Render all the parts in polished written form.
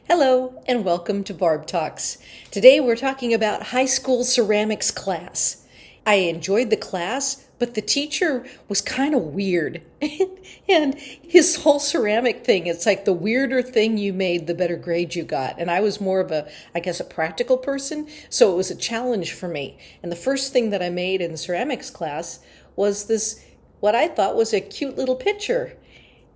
Hello and welcome to Barb Talks. Today we're talking about high school ceramics class. I enjoyed the class, but the teacher was kind of weird. And his whole ceramic thing, it's like the weirder thing you made, the better grade you got. And I was more of a practical person, so it was a challenge for me. And the first thing that I made in the ceramics class was this, what I thought was a cute little picture.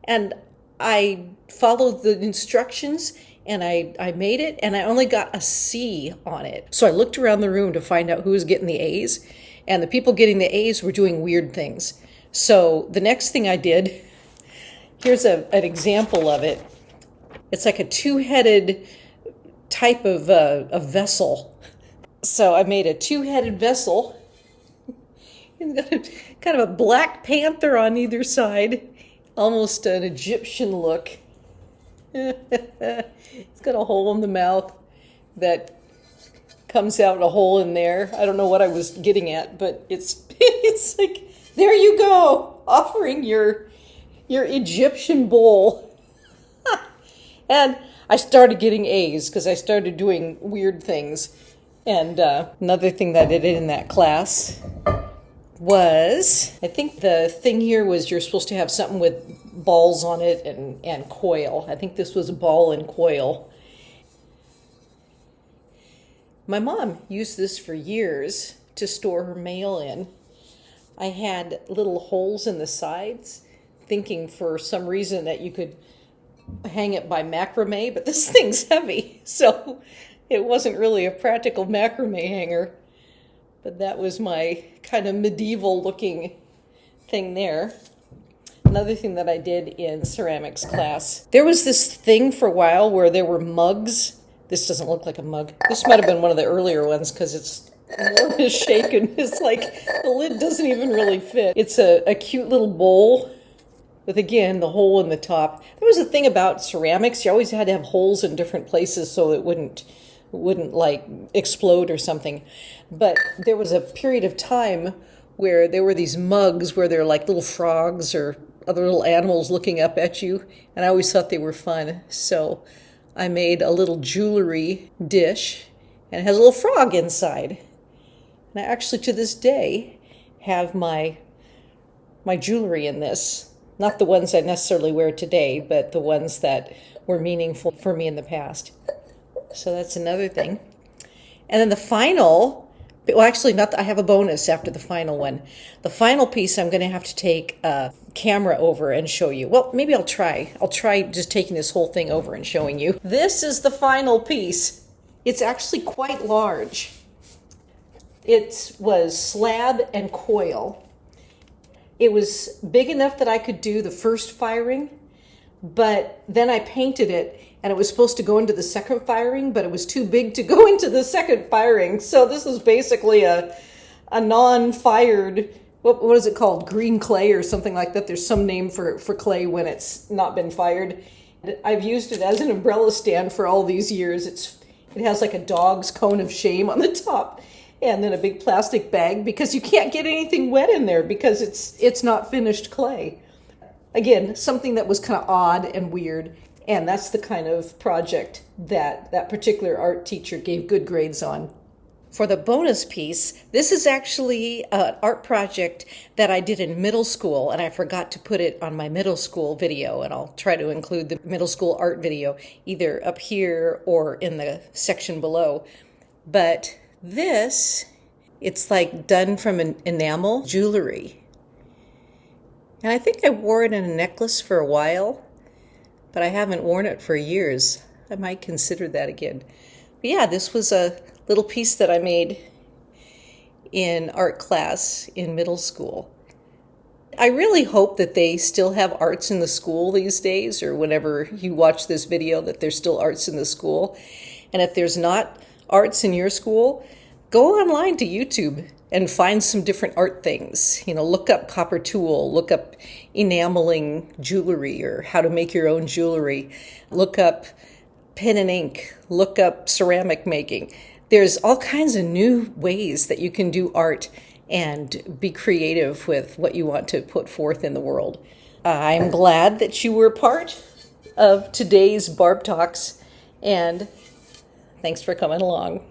And I followed the instructions and I made it, and I only got a C on it. So I looked around the room to find out who was getting the A's, and the people getting the A's were doing weird things. So the next thing I did, here's an example of it. It's like a two-headed type of a vessel. So I made a two-headed vessel. It's got kind of a black panther on either side, almost an Egyptian look. It's got a hole in the mouth that comes out a hole in there. I don't know what I was getting at, but it's it's like, there you go, offering your Egyptian bowl. And I started getting A's because I started doing weird things. And another thing that I did in that class was, I think the thing here was you're supposed to have something with balls on it and coil. I think this was a ball and coil. My mom used this for years to store her mail in. I had little holes in the sides, thinking for some reason that you could hang it by macrame, but this thing's heavy, so it wasn't really a practical macrame hanger. But that was my kind of medieval looking thing there. Another thing that I did in ceramics class, there was this thing for a while where there were mugs. This doesn't look like a mug. This might have been one of the earlier ones because it's more misshapen. It's like the lid doesn't even really fit. It's a cute little bowl with, again, the hole in the top. There was a thing about ceramics. You always had to have holes in different places so it wouldn't like explode or something. But there was a period of time where there were these mugs where they're like little frogs or other little animals looking up at you, and I always thought they were fun. So I made a little jewelry dish, and it has a little frog inside. And I actually, to this day, have my jewelry in this. Not the ones I necessarily wear today, but the ones that were meaningful for me in the past. So that's another thing. And then the final, well, actually not, I have a bonus after the final one. The final piece I'm going to have to take a camera over and show you. Well, maybe I'll try. I'll try just taking this whole thing over and showing you. This is the final piece. It's actually quite large. It was slab and coil. It was big enough that I could do the first firing, but then I painted it, and it was supposed to go into the second firing, but it was too big to go into the second firing. So this is basically a non-fired, what is it called? Green clay or something like that. There's some name for clay when it's not been fired. I've used it as an umbrella stand for all these years. It has like a dog's cone of shame on the top, and then a big plastic bag because you can't get anything wet in there because it's not finished clay. Again, something that was kind of odd and weird. And that's the kind of project that particular art teacher gave good grades on. For the bonus piece, this is actually an art project that I did in middle school, and I forgot to put it on my middle school video, and I'll try to include the middle school art video either up here or in the section below. But this, it's like done from an enamel jewelry. And I think I wore it in a necklace for a while, but I haven't worn it for years. I might consider that again. But yeah, this was a little piece that I made in art class in middle school. I really hope that they still have arts in the school these days, or whenever you watch this video, that there's still arts in the school. And if there's not arts in your school, go online to YouTube and find some different art things. You know, look up copper tool, look up enameling jewelry or how to make your own jewelry. Look up pen and ink, look up ceramic making. There's all kinds of new ways that you can do art and be creative with what you want to put forth in the world. I'm glad that you were part of today's Barb Talks, And thanks for coming along.